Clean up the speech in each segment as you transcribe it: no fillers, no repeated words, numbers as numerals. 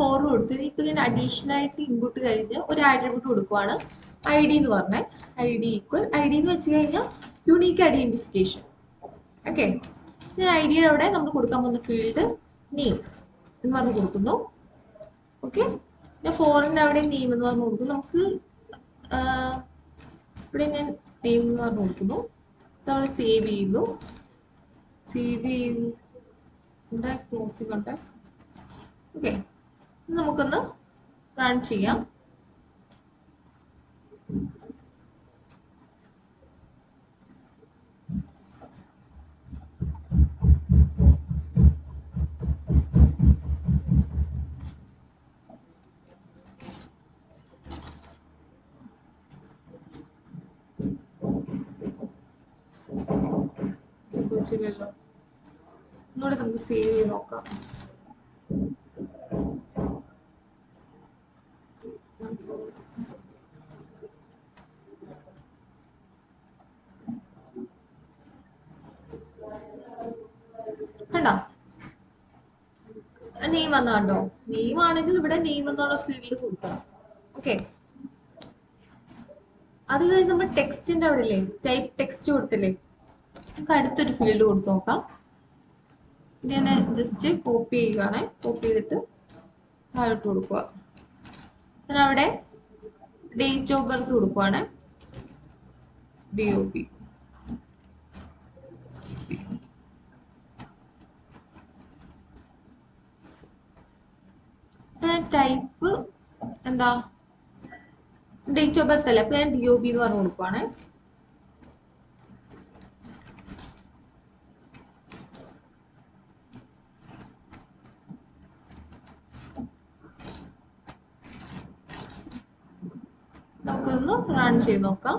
Four കൊടുത്തു. ഇപ്പൊ ഇതിന് അഡീഷണൽ ആയിട്ട് ഇൻപുട്ട് കഴിഞ്ഞ് ഒരു ആട്രിബ്യൂട്ട് കൊടുക്കുവാണ് ഐ ഡി എന്ന് പറഞ്ഞേ. I D equal I D എന്ന് വെച്ച് കഴിഞ്ഞാൽ യുണീക്ക് ഐഡന്റിഫിക്കേഷൻ. ഓക്കെ, ഐ ഡിയുടെ അവിടെ നമ്മൾ കൊടുക്കാൻ പോകുന്ന ഫീൽഡ് നെയിം എന്ന് പറഞ്ഞ് കൊടുക്കുന്നു. ഓക്കെ, പിന്നെ ഫോറിന്റെ അവിടെ നെയിം എന്ന് പറഞ്ഞ് കൊടുക്കുന്നു. നമുക്ക് ഇവിടെ ഞാൻ നെയിം എന്ന് പറഞ്ഞ് കൊടുക്കുന്നു. നമ്മൾ സേവ് ചെയ്തു. എന്താ ക്ലോസിംഗ് ഉണ്ട്. ഓക്കെ, നമുക്കൊന്ന് റൺ ചെയ്യാം. ഒന്നുകൂടെ നമുക്ക് സേവ് ചെയ്ത് നോക്കാം. കണ്ടോ, നെയിം വന്നോ? നെയിം ആണെങ്കിൽ ഇവിടെ നെയിം എന്നുള്ള ഫീൽഡ് കൊടുക്കണം. ഓക്കെ, അത് കഴിഞ്ഞ് നമ്മൾ ടെക്സ്റ്റിന്റെ അവിടെ ഇല്ലേ, ടൈപ്പ് ടെക്സ്റ്റ് കൊടുത്തില്ലേ, നമുക്ക് അടുത്തൊരു ഫീൽഡ് കൊടുത്ത് നോക്കാം. ഞാൻ ജസ്റ്റ് കോപ്പി ചെയ്യുകയാണ്. കോപ്പി ചെയ്തിട്ട് താഴോട്ട് കൊടുക്കുക. ഞാൻ അവിടെ ഡേറ്റ് ഓഫ് ബർത്ത് കൊടുക്കുവാണ്, DOB. ടൈപ്പ് എന്താ, ഡേറ്റ് ഓഫ് ബർത്ത് അല്ലേ, അപ്പൊ ഞാൻ DOB എന്ന് പറഞ്ഞു കൊടുക്കുവാണ്. നമുക്കൊന്ന് റൺ ചെയ്ത് നോക്കാം.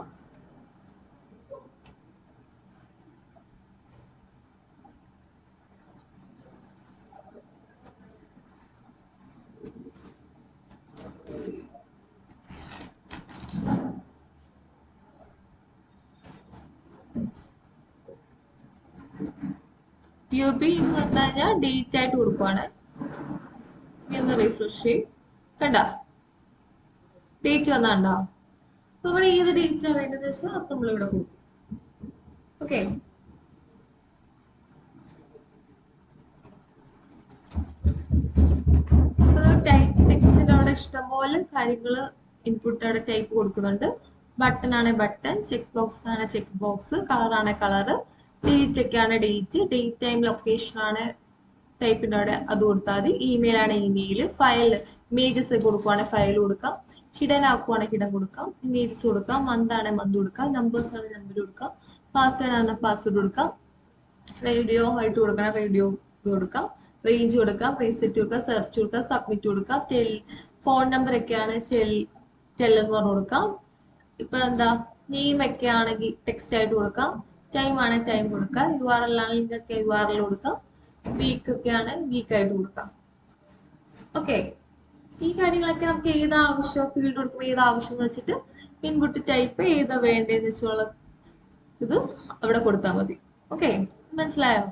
DOB എന്ന് പറഞ്ഞു കഴിഞ്ഞാൽ ഡേറ്റ് ആയിട്ട് കൊടുക്കുവാണ്. ഒന്ന് റിഫ്രഷ് ചെയ്യും. കണ്ട ഡേറ്റ് വന്നാണ്ടോ? നമ്മൾ ഏത് ഡേറ്റിലാണ് വേണ്ടത് വെച്ചാൽ അത് നമ്മളിവിടെ കൊടുക്കും. ഓക്കെ, ടൈപ്പ് ടെക്സ്റ്റിന്റെ അവിടെ ഇഷ്ടംപോലെ കാര്യങ്ങൾ ഇൻപുട്ട് അവിടെ ടൈപ്പ് കൊടുക്കുന്നുണ്ട്. ബട്ടൺ ആണ് ബട്ടൺ, ചെക്ക് ബോക്സ് ആണ് ചെക്ക് ബോക്സ്, കളർ ആണ് കളർ, ഡേറ്റ് ഒക്കെ ആണ് ഡേറ്റ്, ഡേറ്റ് ടൈം ലൊക്കേഷൻ ആണ് ടൈപ്പിന്റെ അവിടെ അത് കൊടുത്താൽ മതി. ഇമെയിൽ ആണ് ഇമെയിൽ, ഫയൽ ഇമേജസ് ഒക്കെ കൊടുക്കുവാണെങ്കിൽ ഫയൽ കൊടുക്കാം, ഹിഡൻ ആക്കുവാണെങ്കിൽ ഹിഡൻ കൊടുക്കാം, ഇമേജസ് കൊടുക്കാം, മന്ത് ആണ് മന്ത് കൊടുക്കാം, നമ്പേഴ്സ് ആണ് നമ്പർ കൊടുക്കാം, പാസ്വേഡ് ആണ് പാസ്വേഡ് കൊടുക്കാം, റേഡിയോ ആയിട്ട് കൊടുക്കണം റേഡിയോ കൊടുക്കാം, റേഞ്ച് കൊടുക്കാം, റീസെറ്റ് കൊടുക്കാം, സെർച്ച് കൊടുക്കാം, സബ്മിറ്റ് കൊടുക്കാം, ഫോൺ നമ്പർ ഒക്കെയാണ് ടെൽ എന്ന് പറഞ്ഞു കൊടുക്കാം. ഇപ്പൊ എന്താ നെയിം ഒക്കെ ആണെങ്കിൽ ടെക്സ്റ്റ് ആയിട്ട് കൊടുക്കാം, ടൈം ആണെങ്കിൽ ടൈം കൊടുക്കാം, URL ആണെങ്കിൽ ഒക്കെ URL കൊടുക്കാം, വീക്ക് ഒക്കെ ആണ് വീക്ക് ആയിട്ട് കൊടുക്കാം. ഓക്കെ, ഈ കാര്യങ്ങളൊക്കെ നമുക്ക് ഏത് ആവശ്യം ഫീൽഡ് കൊടുക്കുമ്പോൾ ഏത് ആവശ്യം എന്ന് വെച്ചിട്ട് ഇൻപുട്ട് ടൈപ്പ് ഏതാ വേണ്ടതെന്ന് വെച്ചുള്ള ഇത് അവിടെ കൊടുത്താൽ മതി. ഓക്കെ, മനസ്സിലായോ?